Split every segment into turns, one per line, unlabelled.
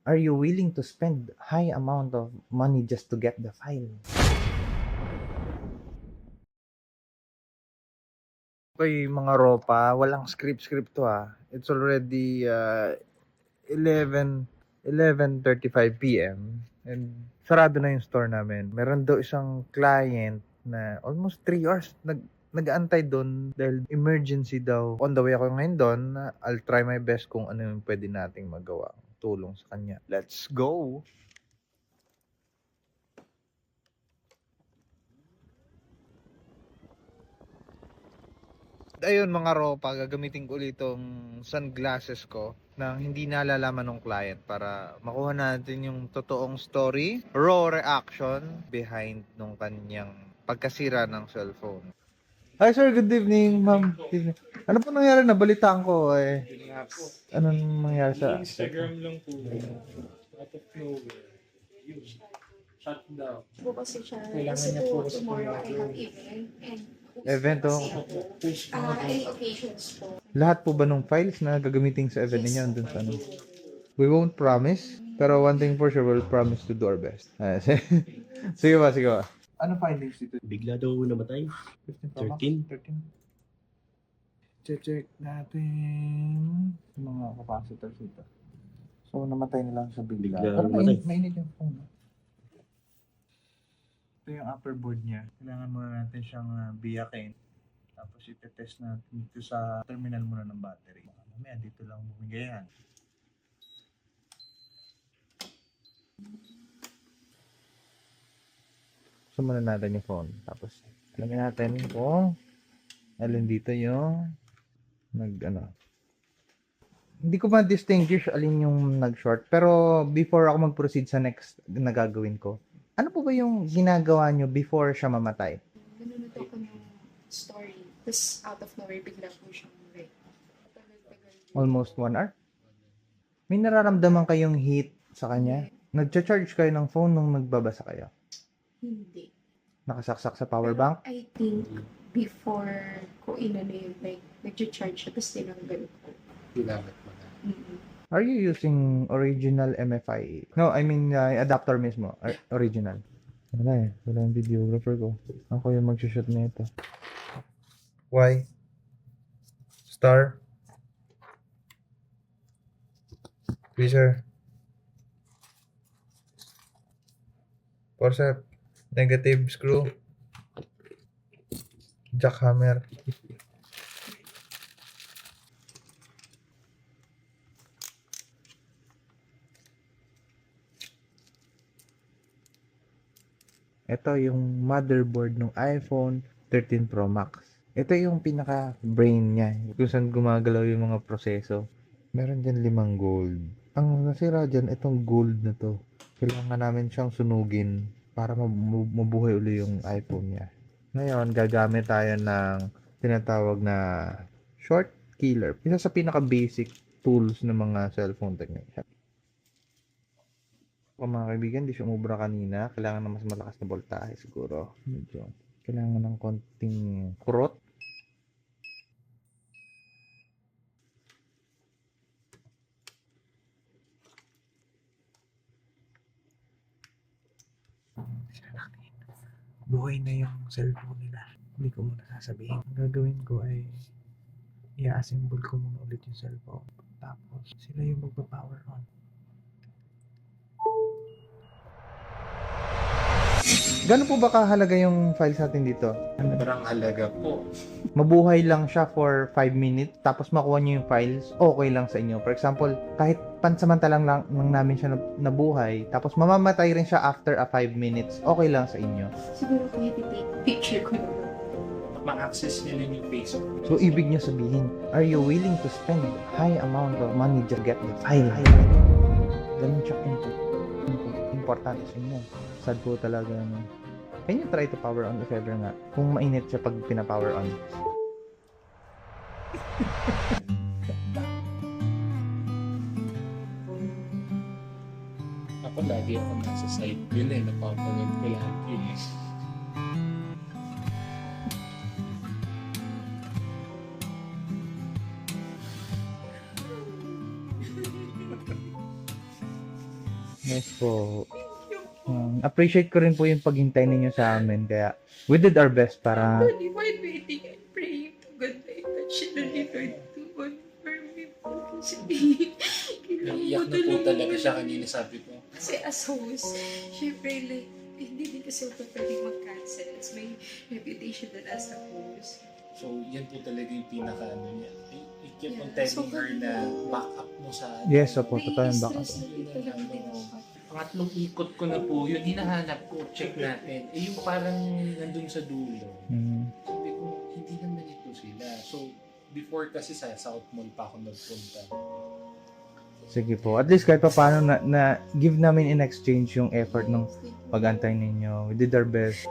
Are you willing to spend high amount of money just to get the file? Okay, mga ropa, walang script to It's already 11:35 p.m. and sarado na yung store namin. Meron daw isang client na almost 3 hours nag-aantay doon dahil emergency daw. On the way ako ngayon doon, I'll try my best kung ano yung pwede nating magawa. Tulong sa kanya. Let's go! Ayun mga ropa, gagamitin ko ulit itong sunglasses ko na hindi nalalaman ng client para makuha natin yung totoong story, raw reaction behind nung kanyang pagkasira ng cellphone. Hi sir, good evening ma'am. Good evening. Ano po nangyari? Nabalitaan ko eh. Anong nangyari sa
Instagram lang po. Out of nowhere. Yun. Shut down.
Po kasi siya.
Kailangan
Kasi
niya
po
po
tomorrow I have event and
event oh?
any occasions po.
Lahat po ba ng files na gagamitin sa event ninyo andun sa ano? We won't promise, pero one thing for sure, we'll promise to do our best. Sige ba, sige ba. Ano findings dito?
Bigla daw namatay. 13?
13. Check natin yung mga capacitors dito. So, namatay na lang siya bigla.
Bigla
Pero
namatay.
mainit yung phone. Ito yung upper board niya. Kailangan muna natin siyang biyakin. Tapos itetest natin dito sa terminal muna ng battery. Mamaya dito lang bumigay yan. So muna natin yung phone. Tapos alamin natin kung alin dito yung hindi ko ma-distinguish alin yung nag-short. Pero before ako mag-proceed sa next na gagawin ko, ano po ba yung ginagawa nyo before siya mamatay?
Nanonood ako ng story. Tapos out of nowhere, bigla po siyang like, tagal-tagal.
Almost 1 hour? May nararamdaman kayong heat sa kanya? Nag-charge kayo ng phone nung nagbabasa kayo?
Hindi.
Nakasaksak sa power
Pero
bank?
I think before ko inano yun, like, nag-charge siya, tapos tinanggal ko.
Ginamit mo na.
Are you using original MFI? No, I mean adapter mismo. Original. Wala eh. Wala yung videographer ko. Ako yung mag-shoot na ito. Why? Star? Tweezer? Forceps? Negative screw? Jackhammer? Ito yung motherboard ng iPhone 13 Pro Max. Ito yung pinaka-brain niya. Kung saan gumagalaw yung mga proseso. Meron dyan 5 gold. Ang nasira dyan, itong gold na to. Kailangan namin siyang sunugin para mabuhay uli yung iPhone niya. Ngayon, gagamit tayo ng tinatawag na short killer. Isa sa pinaka-basic tools ng mga cellphone technician. Kung mga kaibigan, di siya umubra kanina. Kailangan na mas malakas na voltahe siguro. Medyo. Kailangan ng konting kurot. Buhay na yung cellphone nila. Hindi ko muna sasabihin. Ang gagawin ko ay i-assemble ko muna ulit yung cellphone. Tapos sila yung magpa-power on. Gano'n po ba kahalaga yung files natin dito?
Parang halaga po.
Mabuhay lang siya for 5 minutes, tapos makuha niyo yung files, okay lang sa inyo. For example, kahit pansamantalang lang namin siya nabuhay, tapos mamamatay rin siya after a 5 minutes, okay lang sa inyo.
Siguro kahit i-take picture ko naman.
Ma-access nila yung Facebook.
So, ibig niya sabihin, are you willing to spend high amount of money to get the file? Ganun siya importante sa inyo. Sad po talaga. Can you try to power on if ever nga? Kung mainit siya pag pina-power on.
Ako lagi ako nasa side bill eh. Napapanood ko lagi eh.
Yes po. Appreciate ko rin po yung paghintay ninyo sa amin. Kaya, we did our best para...
Only while waiting and praying to God na i-touch na ni Lord to confirm me po. Kasi
Naiyak na po talaga siya kanina, sabi ko.
Kasi as host, syempre like, hindi din kasi ako pwedeng mag-cancel. It's my reputation that as a host.
So, yan po talaga yung pinaka-ano niya. I keep on
Yeah,
telling
so
her na back up mo sa...
Yes, opo. Totoo yung baka.
Nai-stress na din talaga din ako.
Pangatlong ikot ko na po, yun, hinahanap ko, check natin. Eh, yung parang nandun sa dulo.
Mm.
Sabi ko, hindi naman ito sila. So, before kasi sa South Mall pa ako nagpunta.
Sige po. At least kahit pa paano na give namin in exchange yung effort ng pag-antay ninyo. We did our best.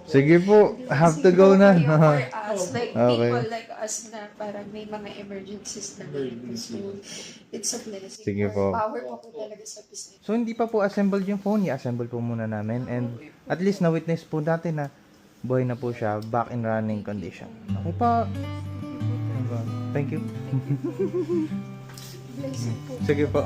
Sige po. Have to go na.
For us, like
Okay.
people like us na parang may mga emergencies na so it's a blessing.
Sige po.
Power pa po talaga sa business.
So, hindi pa po assembled yung phone. I-assemble po muna namin. And at least na-witness po natin na buhay na po siya. Back in running condition. Okay po. Thank you.
Blessing po.
Sige po.